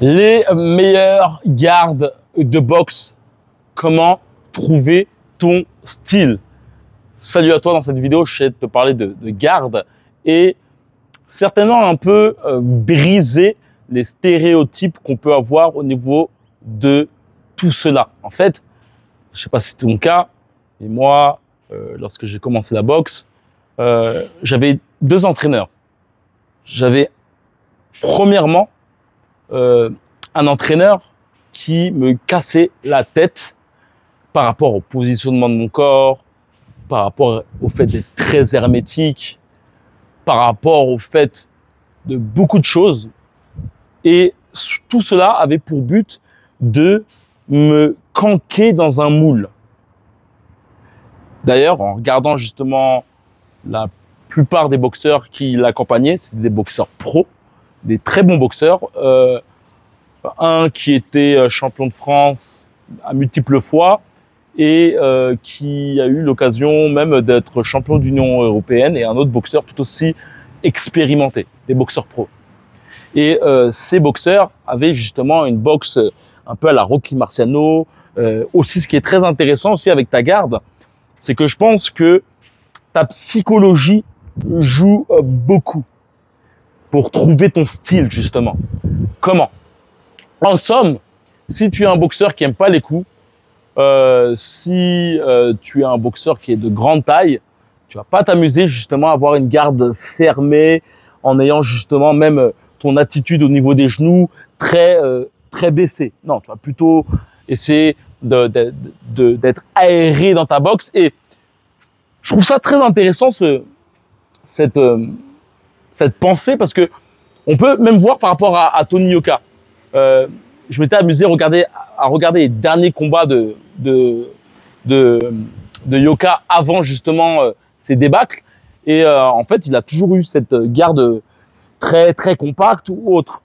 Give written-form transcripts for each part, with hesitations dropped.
Les meilleures gardes de boxe. Comment trouver ton style? Salut à toi, dans cette vidéo, je vais te parler de garde et certainement un peu briser les stéréotypes qu'on peut avoir au niveau de tout cela. En fait, je ne sais pas si c'est ton cas, mais moi, lorsque j'ai commencé la boxe, j'avais deux entraîneurs. J'avais premièrement un entraîneur qui me cassait la tête par rapport au positionnement de mon corps, par rapport au fait d'être très hermétique, par rapport au fait de beaucoup de choses. Et tout cela avait pour but de me canquer dans un moule. D'ailleurs, en regardant justement la plupart des boxeurs qui l'accompagnaient, c'est des boxeurs pros, des très bons boxeurs. Un qui était champion de France à multiples fois et qui a eu l'occasion même d'être champion d'Union européenne, et un autre boxeur tout aussi expérimenté, des boxeurs pros. Et ces boxeurs avaient justement une boxe un peu à la Rocky Marciano. Aussi, ce qui est très intéressant aussi avec ta garde, c'est que je pense que ta psychologie joue beaucoup pour trouver ton style, justement. Comment? En somme, si tu es un boxeur qui n'aime pas les coups, si tu es un boxeur qui est de grande taille, tu vas pas t'amuser justement à avoir une garde fermée, en ayant justement même ton attitude au niveau des genoux très baissée. Non, tu vas plutôt essayer d'être aéré dans ta boxe. Et je trouve ça très intéressant cette pensée, parce que on peut même voir par rapport à Tony Yoka. Je m'étais amusé à regarder les derniers combats de Yoka avant justement ses débâcles. Et en fait, il a toujours eu cette garde très compacte ou autre,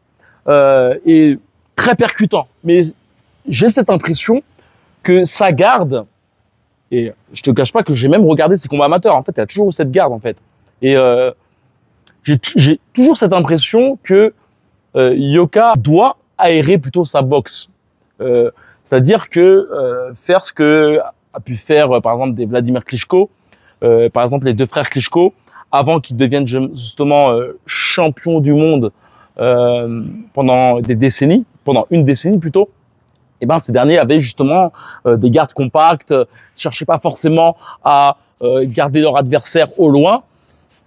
et très percutant. Mais j'ai cette impression que sa garde, et je te cache pas que j'ai même regardé ses combats amateurs, en fait, il a toujours eu cette garde en fait. Et j'ai toujours cette impression que Yoka doit aérer plutôt sa boxe. C'est-à-dire que faire ce que a pu faire par exemple des Vladimir Klitschko, par exemple les deux frères Klitschko, avant qu'ils deviennent justement champions du monde pendant des décennies, pendant une décennie plutôt. Et ben ces derniers avaient justement des gardes compactes, cherchaient pas forcément à garder leur adversaire au loin.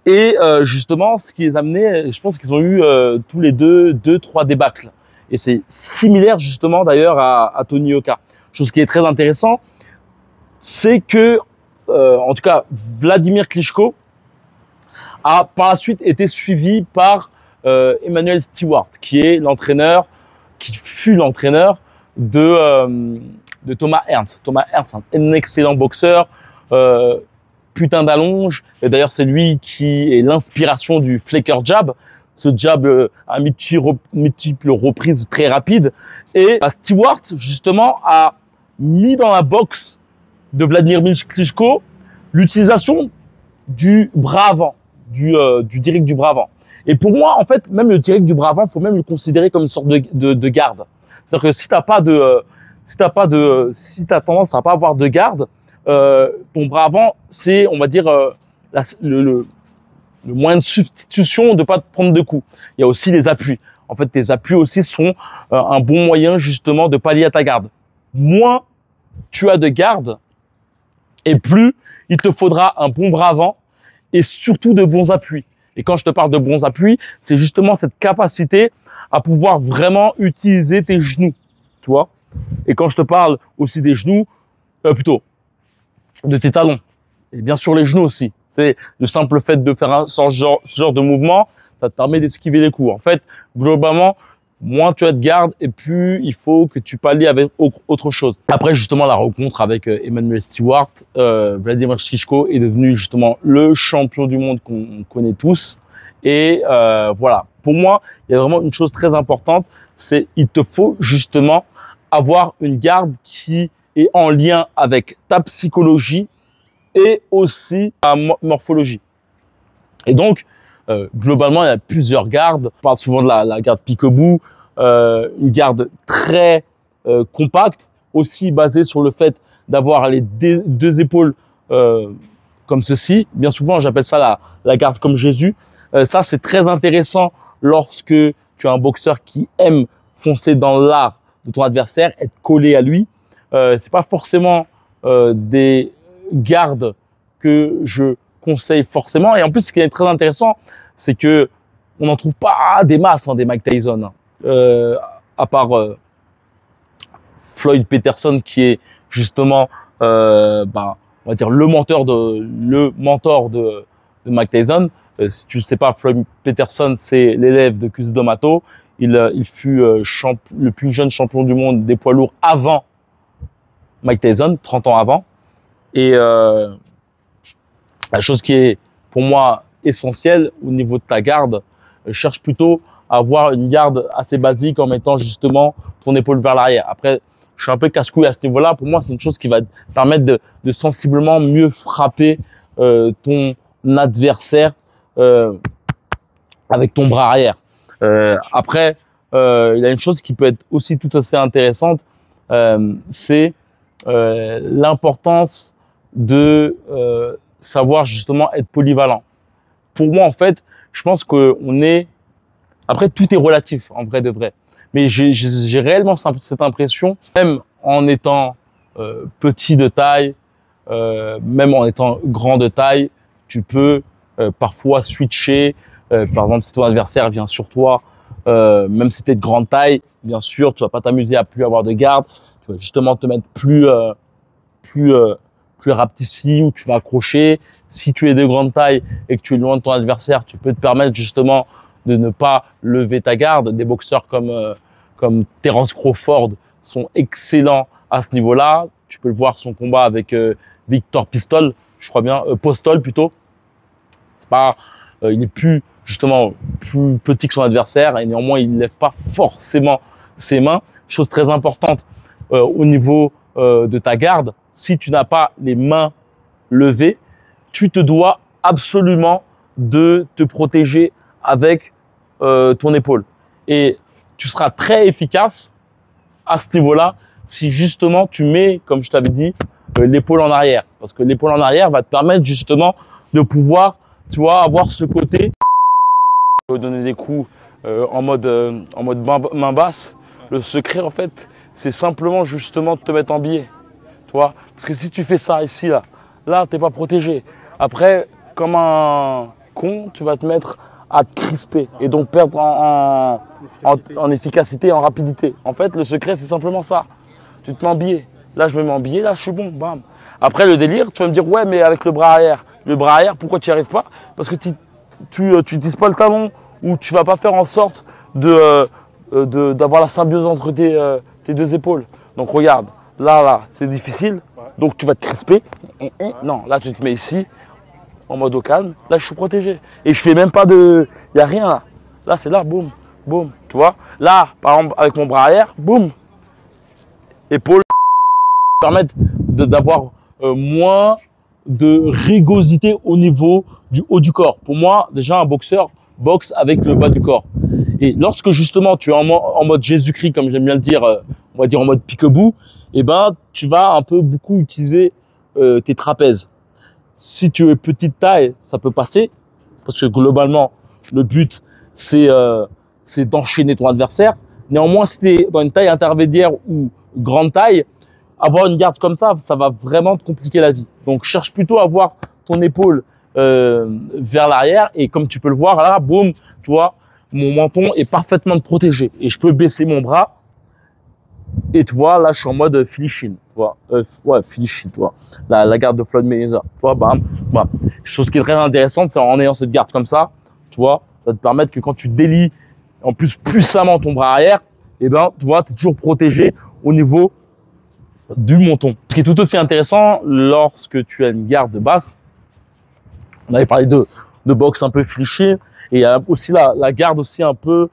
Et justement, ce qui les amenait, je pense qu'ils ont eu tous les deux, trois débâcles. Et c'est similaire justement d'ailleurs à Tony Yoka. Chose qui est très intéressant, c'est que, en tout cas, Vladimir Klitschko a par la suite été suivi par Emmanuel Stewart, qui fut l'entraîneur de Thomas Ernst. Thomas Ernst, un excellent boxeur, putain d'allonge. Et d'ailleurs, c'est lui qui est l'inspiration du Flecker Jab. Ce jab à multiples reprises très rapide. Et Stewart, justement, a mis dans la boxe de Vladimir Klitschko l'utilisation du bras avant, du direct du bras avant. Et pour moi, en fait, même le direct du bras avant, faut même le considérer comme une sorte de garde. C'est-à-dire que si t'as tendance à pas avoir de garde, ton bras avant, c'est, on va dire, le moyen de substitution de pas te prendre de coups. Il y a aussi les appuis. En fait, tes appuis aussi sont un bon moyen justement de pallier à ta garde. Moins tu as de garde, et plus il te faudra un bon bras avant et surtout de bons appuis. Et quand je te parle de bons appuis, c'est justement cette capacité à pouvoir vraiment utiliser tes genoux, tu vois. Et quand je te parle aussi des genoux, plutôt de tes talons, et bien sûr les genoux aussi. C'est le simple fait de faire ce genre de mouvement, ça te permet d'esquiver les coups. En fait, globalement, moins tu as de garde et plus il faut que tu pallies avec autre chose. Après justement la rencontre avec Emmanuel Stewart, Vladimir Klitschko est devenu justement le champion du monde qu'on connaît tous. Et voilà, pour moi, il y a vraiment une chose très importante, c'est il te faut justement avoir une garde qui est en lien avec ta psychologie et aussi ta morphologie. Et donc, globalement, il y a plusieurs gardes. On parle souvent de la garde peekaboo, une garde très compacte, aussi basée sur le fait d'avoir les deux épaules comme ceci. Bien souvent, j'appelle ça la garde comme Jésus. Ça, c'est très intéressant lorsque tu as un boxeur qui aime foncer dans l'art de ton adversaire, être collé à lui. C'est pas forcément des gardes que je conseille forcément. Et en plus, ce qui est très intéressant, c'est que on n'en trouve pas des masses, des Mike Tyson, à part Floyd Peterson, qui est justement, on va dire le mentor de Mike Tyson. Si tu ne sais pas, Floyd Peterson, c'est l'élève de Cus D'Amato. Il fut le plus jeune champion du monde des poids lourds avant Mike Tyson, 30 ans avant. Et la chose qui est pour moi essentielle au niveau de ta garde, cherche plutôt à avoir une garde assez basique en mettant justement ton épaule vers l'arrière. Après, je suis un peu casse-couille à ce niveau-là. Pour moi, c'est une chose qui va te permettre de sensiblement mieux frapper ton adversaire avec ton bras arrière. Après, il y a une chose qui peut être aussi tout assez intéressante, c'est l'importance de savoir justement être polyvalent. Pour moi, en fait, je pense qu'on est... Après, tout est relatif, en vrai de vrai. Mais j'ai réellement cette impression, même en étant petit de taille, même en étant grand de taille, tu peux parfois switcher. Par exemple, si ton adversaire vient sur toi, même si tu es de grande taille, bien sûr, tu vas pas t'amuser à plus avoir de garde. Tu vas justement te mettre plus rapetissi, où tu vas accrocher. Si tu es de grande taille et que tu es loin de ton adversaire, tu peux te permettre justement de ne pas lever ta garde. Des boxeurs comme Terence Crawford sont excellents à ce niveau-là. Tu peux le voir son combat avec Victor Pistol, je crois bien, Postol plutôt. C'est pas, il est plus justement plus petit que son adversaire et néanmoins il ne lève pas forcément ses mains. Chose très importante au niveau de ta garde, si tu n'as pas les mains levées, tu te dois absolument de te protéger avec ton épaule. Et tu seras très efficace à ce niveau-là si justement tu mets, comme je t'avais dit, l'épaule en arrière. Parce que l'épaule en arrière va te permettre justement de pouvoir, tu vois, avoir ce côté. Donner des coups en mode main basse. Le secret, en fait, c'est simplement justement de te mettre en biais. Tu vois, parce que si tu fais ça ici, là, t'es pas protégé. Après, comme un con, tu vas te mettre à te crisper et donc perdre en efficacité et en rapidité. En fait, le secret, c'est simplement ça. Tu te mets en biais. Là, je me mets en biais, là, je suis bon, bam. Après, le délire, tu vas me dire, ouais, mais avec le bras arrière. Le bras arrière, pourquoi tu n'y arrives pas? Parce que tu n'utilises pas le talon ou tu vas pas faire en sorte d'avoir la symbiose entre tes deux épaules. Donc, regarde, là, c'est difficile. Donc, tu vas te crisper. Non, là, tu te mets ici, en mode au calme. Là, je suis protégé. Et je fais même pas de... Il n'y a rien là. Là, c'est là, boum, boum. Tu vois? Là, par exemple, avec mon bras arrière, boum. Épaule. Permettre d'avoir moins de rugosité au niveau du haut du corps. Pour moi, déjà, un boxeur boxe avec le bas du corps. Et lorsque justement tu es en mode Jésus-Christ, comme j'aime bien le dire, on va dire en mode pique-bout, eh ben, tu vas un peu beaucoup utiliser tes trapèzes. Si tu es petite taille, ça peut passer, parce que globalement, le but, c'est d'enchaîner ton adversaire. Néanmoins, si tu es dans une taille intermédiaire ou grande taille, avoir une garde comme ça va vraiment te compliquer la vie. Donc, cherche plutôt à avoir ton épaule vers l'arrière. Et comme tu peux le voir, là, boum, tu vois, mon menton est parfaitement protégé. Et je peux baisser mon bras. Et tu vois, là, je suis en mode finishing. Tu vois, ouais, finishing, tu vois. La garde de Floyd Mayweather. Tu vois, bam, bam. Chose qui est très intéressante, c'est en ayant cette garde comme ça, tu vois, ça te permet que quand tu délies en plus puissamment ton bras arrière, et ben, tu vois, tu es toujours protégé au niveau du menton. Ce qui est tout aussi intéressant lorsque tu as une garde basse, on avait parlé de boxe un peu fléchée, et il y a aussi la garde aussi un peu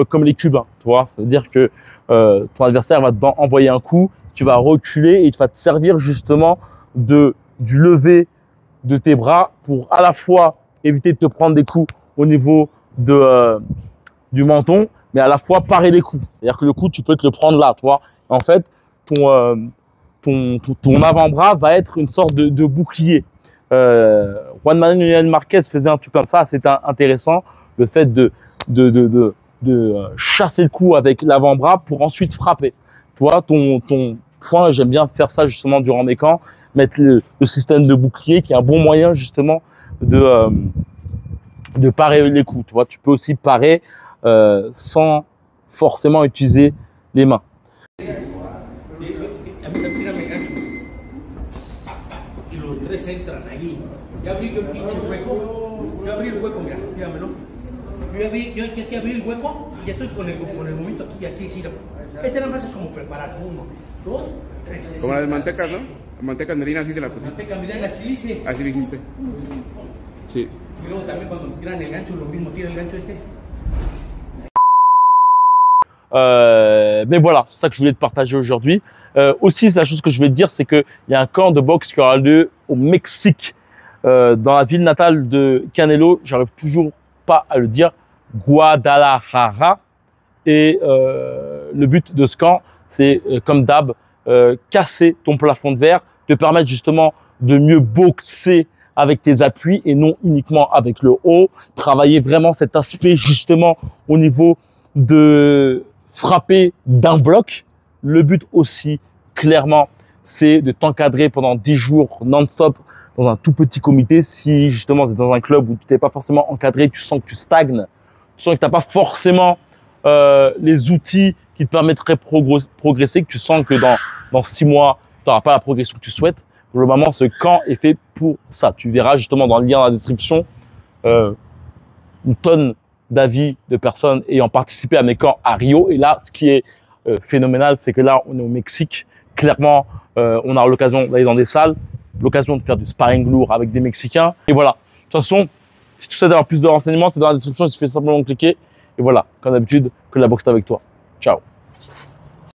comme les Cubains, tu vois. Ça veut dire que ton adversaire va envoyer un coup, tu vas reculer et il va te servir justement du lever de tes bras pour à la fois éviter de te prendre des coups au niveau du menton, mais à la fois parer les coups. C'est-à-dire que le coup, tu peux te le prendre là, tu vois. Et en fait, ton avant-bras va être une sorte de bouclier. Juan Manuel Marquez faisait un truc comme ça, c'était intéressant. Le fait de chasser le coup avec l'avant-bras pour ensuite frapper. Tu vois, ton point, j'aime bien faire ça justement durant mes camps, mettre le système de bouclier qui est un bon moyen justement de parer les coups. Tu vois, tu peux aussi parer sans forcément utiliser les mains. Ya abrí yo el pinche hueco. Yo abrí el hueco, mira, míramelo. Yo aquí abrí el hueco y ya estoy con el movimiento aquí y aquí, sí. Este nada más es como preparar. 1, 2, 3. Como las mantecas, ¿no? Las mantecas Medina así se la pusiste. Manteca Medina así le hice. Así lo hiciste. Sí. Y luego también cuando tiran el gancho, lo mismo, tira el gancho este. Mais voilà, c'est ça que je voulais te partager aujourd'hui. Aussi, la chose que je vais te dire, c'est qu'il y a un camp de boxe qui aura lieu au Mexique, dans la ville natale de Canelo. J'arrive toujours pas à le dire, Guadalajara. Et le but de ce camp, c'est comme d'hab, casser ton plafond de verre, te permettre justement de mieux boxer avec tes appuis et non uniquement avec le haut. Travailler vraiment cet aspect justement au niveau de frapper d'un bloc. Le but aussi, clairement, c'est de t'encadrer pendant 10 jours non-stop dans un tout petit comité. Si justement tu es dans un club où tu n'es pas forcément encadré, tu sens que tu stagnes, tu sens que tu n'as pas forcément les outils qui te permettraient de progresser, que tu sens que dans 6 mois, tu n'auras pas la progression que tu souhaites. Globalement, ce camp est fait pour ça. Tu verras justement dans le lien dans la description une tonne d'avis de personnes ayant participé à mes camps à Rio. Et là, ce qui est phénoménal, c'est que là, on est au Mexique. Clairement, on a l'occasion d'aller dans des salles, l'occasion de faire du sparring lourd avec des Mexicains. Et voilà. De toute façon, si tu souhaites avoir plus de renseignements, c'est dans la description. Il suffit simplement de cliquer. Et voilà, comme d'habitude, que la boxe est avec toi. Ciao.